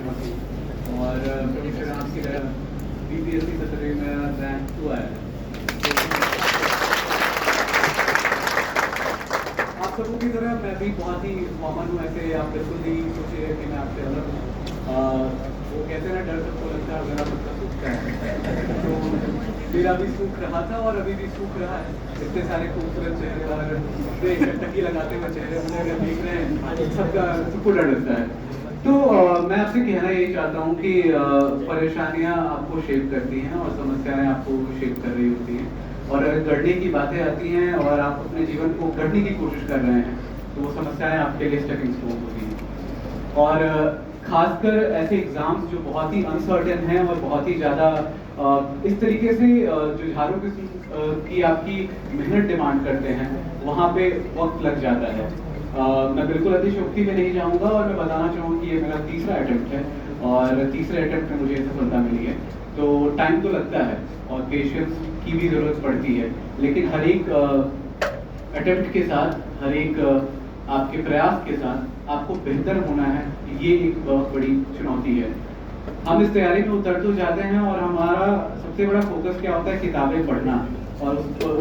चुनौती। और कभी श्रीराम की तरह बीपीएससी 17 में रैंक 2 आया है। आप सबों की तरह मैं भी बहुत ही कॉमन हूँ, ऐसे आप बिल्कुल नहीं सोचिए कि मैं आपसे अलग हूँ। वो कहते हैं ना, डर सबको लगता है, मेरा मतलब सूखता है। तो मेरा भी सूख रहा था और अभी भी सूख रहा है। इतने सारे खूबसूरत चेहरे और टकी लगाते हुए चेहरे मुझे अगर देख रहे हैं, सबका सबको डर लगता है। तो मैं आपसे कहना यही चाहता हूँ कि परेशानियाँ आपको शेप करती हैं और समस्याएं आपको शेप कर रही होती हैं। और अगर गढ़ने की बातें आती हैं और आप अपने जीवन को गढ़ने की कोशिश कर रहे हैं, तो वो समस्याएं आपके लिए स्टेपिंग स्टोन होती हैं। और खासकर ऐसे एग्जाम्स जो बहुत ही अनसर्टेन हैं और बहुत ही ज़्यादा इस तरीके से जुझारों की आपकी मेहनत डिमांड करते हैं, वहाँ पे वक्त लग जाता है। मैं बिल्कुल अतिशयोक्ति में नहीं जाऊँगा और मैं बताना चाहूँगा कि ये मेरा तीसरा अटेम्प्ट है और तीसरे अटेम्प्ट में मुझे सफलता मिली है। तो टाइम तो लगता है और पेशेंस की भी ज़रूरत पड़ती है, लेकिन हर एक अटेम्प्ट के साथ, हर एक आपके प्रयास के साथ आपको बेहतर होना है, ये एक बहुत बड़ी चुनौती है। हम इस तैयारी में उतर तो जाते हैं और हमारा सबसे बड़ा फोकस क्या होता है, किताबें पढ़ना। और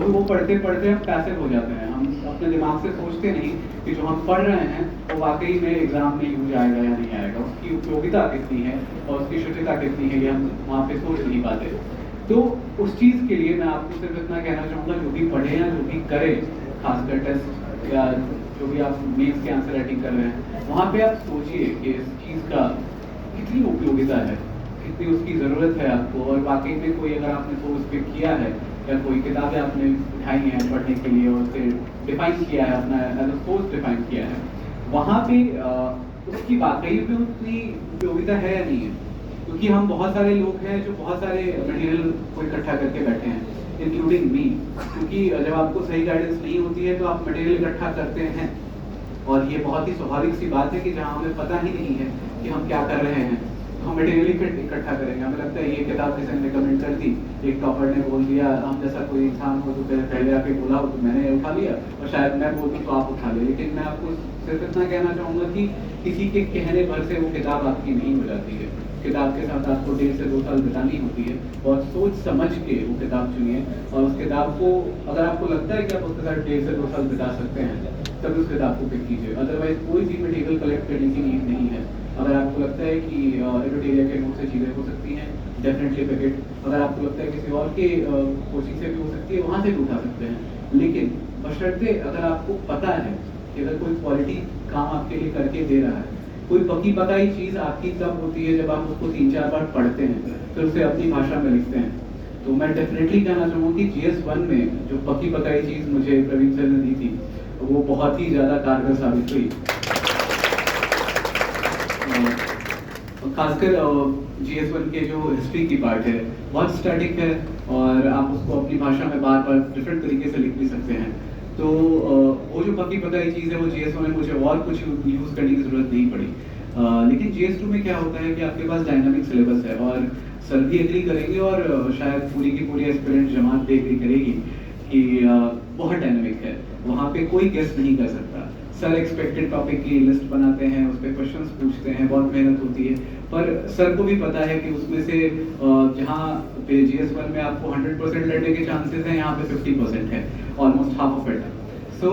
वो पढ़ते पढ़ते हम पैसिव हो जाते हैं। हम अपने दिमाग से सोचते नहीं कि जो हम पढ़ रहे हैं वो वाकई में एग्जाम में यूज आएगा या नहीं आएगा, उसकी उपयोगिता कितनी है और उसकी शुचिता कितनी है, ये हम वहाँ पे सोच नहीं पाते। तो उस चीज़ के लिए मैं आपको सिर्फ इतना कहना चाहूँगा, जो भी पढ़े या जो भी करें, खासकर टेस्ट या जो भी आप मेंस के आंसर राइटिंग कर रहे हैं, वहाँ पे आप सोचिए कि इस चीज़ का कितनी उपयोगिता है, कितनी उसकी ज़रूरत है आपको। और वाकई में कोई अगर आपने सोच पे किया है या कोई किताबें आपने उठाई हैं पढ़ने के लिए और उसे डिफाइन किया है, अपना एज अ सोर्स डिफाइन किया है, वहाँ पे उसकी वाकई में उतनी उपयोगिता है या नहीं है। क्योंकि हम बहुत सारे लोग हैं जो बहुत सारे मटेरियल को इकट्ठा करके बैठे हैं, इंक्लूडिंग मी। क्योंकि जब आपको सही गाइडेंस नहीं होती है तो आप मटेरियल इकट्ठा करते हैं, और ये बहुत ही स्वाभाविक सी बात है कि जहाँ हमें पता ही नहीं है कि हम क्या कर रहे हैं, तो हम मटेरियल इकट्ठा करेंगे। हमें लगता है ये किताब किसी ने रिकमेंड कर दी, एक टॉपर ने बोल दिया, हम जैसा कोई इंसान हो तो पहले आके बोला हो तो मैंने उठा लिया, और शायद मैं बोल दूँ तो आप उठा ले। लेकिन मैं आपको सिर्फ इतना कहना चाहूँगा कि किसी के कहने भर से वो किताब आपकी नहीं हो जाती है। किताब के साथ आपको 1.5 से 2 साल बितानी होती है, और सोच समझ के वो किताब चुनिए। और उस किताब को अगर आपको लगता है कि आप उसके साथ 1.5 से 2 साल बिता सकते हैं, तब उस किताब को पिक कीजिए। अदरवाइज कोई भी मटेरियल कलेक्ट करने की नीड नहीं है। अगर आपको लगता है कि एडिटोरियल के नोट से चीज़ें हो सकती हैं, डेफिनेटली पिक इट। अगर आपको लगता है किसी और के कोचिंग से भी हो सकती है, वहाँ से भी उठा सकते हैं। लेकिन बशर्ते अगर आपको पता है कि अगर कोई क्वालिटी काम आपके लिए करके दे रहा है, कोई पकी पकाई चीज़ आपकी तब होती है जब आप उसको 3-4 बार पढ़ते हैं, फिर उसे अपनी भाषा में लिखते हैं। तो मैं डेफिनेटली कहना चाहूँगा कि GS1 में जो पकी पकाई चीज़ मुझे प्रवीण सर ने दी थी, वो बहुत ही ज़्यादा कारगर साबित हुई। खासकर GS1 के जो हिस्ट्री की पार्ट है बहुत स्टैटिक है, और आप उसको अपनी भाषा में बार बार डिफरेंट तरीके से लिख भी सकते हैं। तो वो जो पकी पकाई चीज़ है वो GS1 में मुझे और कुछ यूज़ करने की ज़रूरत नहीं पड़ी। लेकिन GS2 में क्या होता है कि आपके पास डायनामिक सिलेबस है, और सर भी एग्री करेंगे और शायद पूरी की पूरी एस्पिरेंट जमात भी एग्री करेगी कि बहुत डायनामिक है। वहाँ पे कोई गेस नहीं कर सकता। सर एक्सपेक्टेड टॉपिक की लिस्ट बनाते हैं, उस पर क्वेश्चंस पूछते हैं, बहुत मेहनत होती है। पर सर को भी पता है कि उसमें से जहाँ पे GS1 में आपको 100% लड़ने के चांसेस हैं, यहाँ पे 50% है, ऑलमोस्ट हाफ ऑफ इट। सो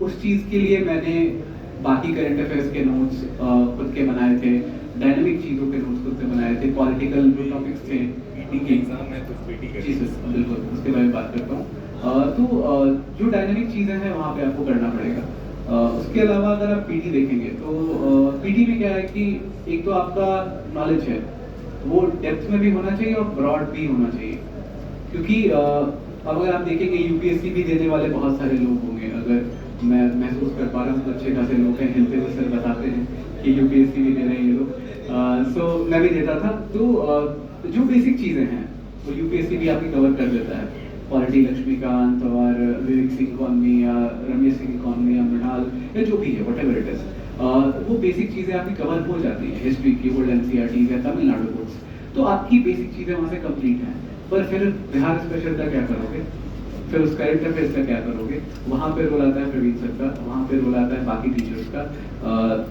उस चीज़ के लिए मैंने बाकी करंट अफेयर्स के नोट्स खुद के बनाए थे, डायनामिक चीज़ों के नोट्स खुद से बनाए थे, पॉलिटिकल जो टॉपिक्स थे एग्जाम में, तो जी सर बिल्कुल उसके बारे में बात करता हूँ। तो जो डायनामिक चीज़ें हैं वहाँ पे आपको करना पड़ेगा। उसके अलावा अगर आप PD देखेंगे तो PD में क्या है कि एक तो आपका नॉलेज है वो डेप्थ में भी होना चाहिए और ब्रॉड भी होना चाहिए। क्योंकि अब अगर आप देखेंगे UPSC भी देने वाले बहुत सारे लोग होंगे, अगर मैं महसूस कर पा रहा हूँ अच्छे खासे लोग हैं, हिलते हुए सर बताते हैं कि UPSC भी दे रहे हैं ये लोग। सो मैं भी देता था। तो जो बेसिक चीज़ें हैं वो UPSC भी आपकी कवर कर देता है। पॉलिटी लक्ष्मीकांत और विवेक सिंह इकोनॉमी या रमेश सिंह इकोनॉमी या मृणाल या जो भी है व्हाटएवर इट इज, वो बेसिक चीज़ें आपकी कवर हो जाती हैं। हिस्ट्री की ओल्ड NCERT या तमिलनाडु बुक्स, तो आपकी बेसिक चीज़ें वहाँ से कंप्लीट हैं। पर फिर बिहार स्पेशल का क्या करोगे? फिर उस करंट अफेयर्स का क्या करोगे, वहाँ पे रोल आता है प्रवीण सर का, वहाँ पे रोल आता है बाकी टीचर्स का,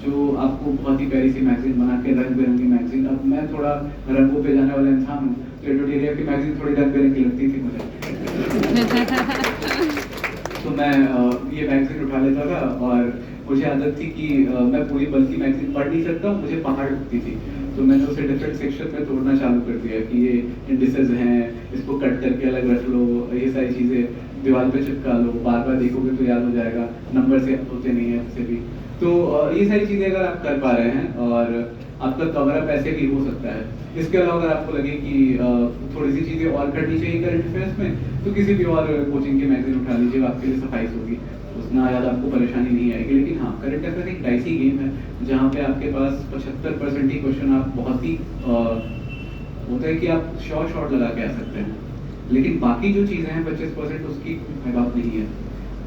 जो आपको बहुत ही प्यारी सी मैगजीन बना के, रंग बिरंगी मैगजीन। अब मैं थोड़ा रंगों पे जाने वाला इंसान हूँ, तो एडोटेरिया की मैगजीन थोड़ी रंग बिरंगी लगती थी मुझे तो मैं ये मैगजीन उठा लेता था, और मुझे आदत थी कि मैं पूरी बल्कि मैगजीन पढ़ नहीं सकता हूँ, मुझे पहाड़ लगती थी, तो मैंने उसे डिफरेंट सेक्शन में तोड़ना चालू कर दिया कि ये इंडिसेस हैं, इसको कट करके अलग रख लो, ये सारी चीज़ें दीवार पे चिपका लो, बार बार देखोगे तो याद हो जाएगा, नंबर से होते नहीं है इससे भी। तो ये सारी चीज़ें अगर आप कर पा रहे हैं और आपका कवर अप ऐसे भी हो सकता है। इसके अलावा अगर आपको लगे कि थोड़ी सी चीज़ें और करनी चाहिए करंट अफेयर्स में, तो किसी भी और कोचिंग की मैगजीन उठा लीजिए, आपके लिए सफाइस होगी, उतना ज़्यादा आपको परेशानी नहीं आएगी। लेकिन हाँ, करंट अफेयर एक डाइसी गेम है, जहाँ पे आपके पास 75% ही क्वेश्चन आप बहुत ही होता है कि आप शॉर्ट लगा के आ सकते हैं, लेकिन बाकी जो चीज़ें हैं 25% उसकी कोई बात नहीं है।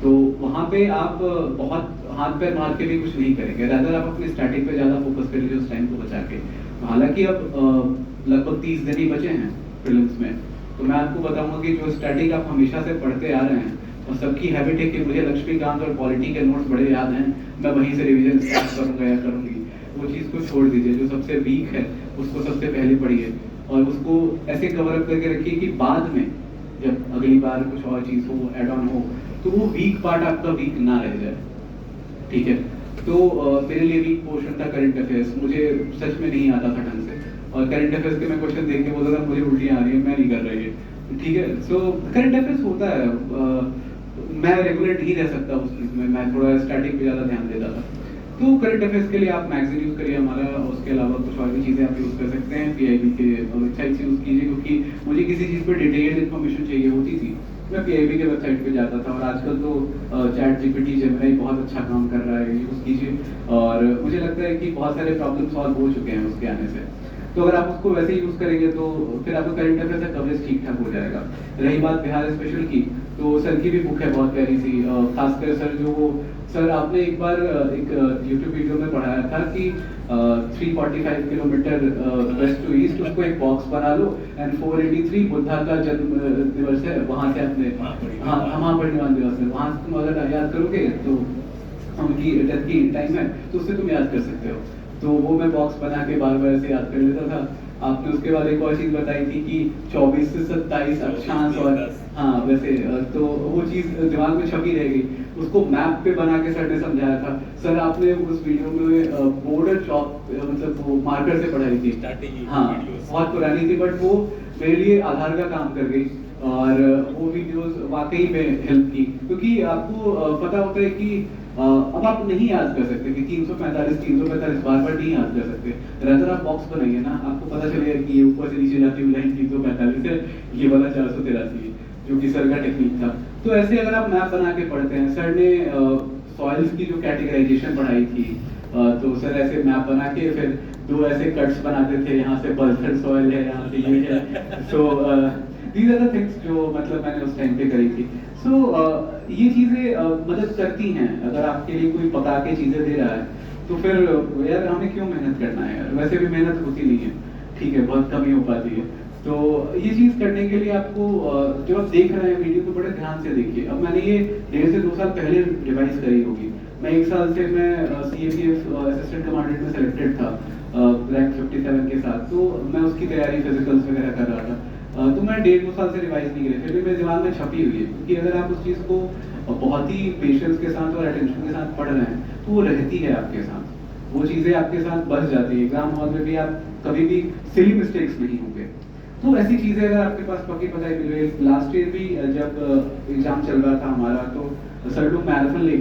तो वहाँ पे आप बहुत हाथ पैर मार के भी कुछ नहीं करेंगे, रादर आप अपने स्टैटिक पे ज़्यादा फोकस करिए उस टाइम को बचा के। हालांकि अब लगभग 30 दिन ही बचे हैं प्रीलिम्स में, तो मैं आपको बताऊंगा कि जो स्टैटिक आप हमेशा से पढ़ते आ रहे हैं, और सबकी हैबिट है कि मुझे लक्ष्मीकांत और पॉलिटी के नोट्स बड़े याद हैं, मैं वहीं से रिवीजन स्टार्ट करूंगा या करूंगी, वो चीज़ को छोड़ दीजिए। जो सबसे वीक है उसको सबसे पहले पढ़िए, और उसको ऐसे कवर अप करके रखिए कि बाद में जब अगली बार कुछ और चीज़ हो, एड ऑन हो, तो वो वीक पार्ट आपका वीक ना रह जाए। ठीक है, तो मेरे लिए वीक पोर्शन था करंट अफेयर्स, मुझे सच में नहीं आता था ढंग से, और करंट अफेयर्स के मैं क्वेश्चन देख के बोलता था मुझे उल्टियाँ आ रही है, मैं नहीं कर रही है। ठीक है, सो करंट अफेयर्स होता है, मैं रेगुलर नहीं रह सकता उस चीज़ में, मैं थोड़ा स्टैटिक पे ज़्यादा ध्यान देता था। तो करंट अफेयर्स के लिए आप मैगजीन यूज़ करिए हमारा, उसके अलावा कुछ और भी चीज़ें आप यूज़ कर सकते हैं, PIB के वेबसाइट से यूज़ कीजिए, क्योंकि मुझे किसी चीज़ पर डिटेल्ड इन्फॉर्मेशन चाहिए होती थी, मैं PIB के वेबसाइट पे जाता था। और आजकल तो चैट GPT जेमिनी बहुत अच्छा काम कर रहा है, यूज़ कीजिए, और मुझे लगता है कि बहुत सारे प्रॉब्लम सॉल्व हो चुके हैं उसके आने से। तो अगर आप उसको वैसे ही यूज़ करेंगे तो फिर आपका करंट अफेयर का कवरेज ठीक ठाक हो जाएगा। रही बात बिहार स्पेशल की, तो सर की भी बुक है बहुत प्यारी सी, खासकर सर जो वो सर आपने एक बार एक यूट्यूब वीडियो में पढ़ाया था कि 345 किलोमीटर वेस्ट टू ईस्ट उसको एक बॉक्स बना लो, एंड 483 बुद्धा का जन्म दिवस है, वहाँ से अपने महापरिनिर्वाण दिवस है, वहाँ से तुम अगर याद करोगे तो उनकी डेथ की टाइम है, तो उससे तुम याद कर सकते हो। तो वो मैं बॉक्स बना के बार बार ऐसे याद कर लेता था। आपने उसके बाद एक और चीज़ बताई थी कि 24 से 27 अक्षांश, और हाँ वैसे तो वो चीज़ दिमाग में छपी रह गई, उसको मैप पे बना के सर ने समझाया था। सर आपने उस वीडियो में बोर्ड और चॉक मतलब वो मार्कर से पढ़ाई थी, हाँ बहुत पुरानी थी, बट वो मेरे लिए आधार का काम कर गई, और वो वीडियोस वाकई में हेल्प की, क्योंकि आपको पता होता है कि अब आप नहीं याद कर सकते कि 345 बार बार नहीं याद कर सकते, रादर आप बॉक्स बनाइए ना, आपको पता चलेगा कि ये ऊपर से नीचे जाती हुई लाइन 345 है, ये वाला 483 है, जो कि सर का टेक्निक था। तो ऐसे अगर आप मैप बना के पढ़ते हैं, सर ने सॉइल्स की जो कैटेगराइजेशन पढ़ाई थी, तो सर ऐसे मैप बना के फिर दो ऐसे कट्स बनाते थे, यहाँ से बल्थर सॉइल है, यहाँ से ये है, so these are the things जो मतलब मैंने उस टाइम पे करी थी। सो ये चीज़ें मदद करती हैं। अगर आपके लिए कोई पका के चीज़ें दे रहा है, तो फिर यार हमें क्यों मेहनत करना है यार, वैसे भी मेहनत होती नहीं है, ठीक है, बहुत कम ही हो पाती है। तो ये चीज़ करने के लिए आपको जो आप देख रहे हैं वीडियो को बड़े ध्यान से देखिए। अब मैंने ये 1.5 से 2 साल पहले रिवाइज करी होगी, मैं 1 साल से मैं CAPF असिस्टेंट कमांडेंट में सेलेक्टेड था रैंक 57 के साथ, तो मैं उसकी तैयारी फिजिकल्स वगैरह कर रहा था। तो मैं 1.5-2 साल से रिवाइज नहीं किया, फिर भी मेरे दिमाग में छपी हुई है, क्योंकि अगर आप उस चीज़ को बहुत ही पेशेंस के साथ और अटेंशन के साथ पढ़ रहे हैं, तो वो रहती है आपके साथ, वो चीज़ें आपके साथ बस जाती है। एग्जाम हॉल में भी आप कभी भी सिली मिस्टेक्स नहीं होंगे। तो ऐसी चीज़ें अगर आपके पास पक्की पकाई मिल गई, लास्ट ईयर भी जब एग्जाम चल रहा था हमारा, तो सर लोग मैराथन लेके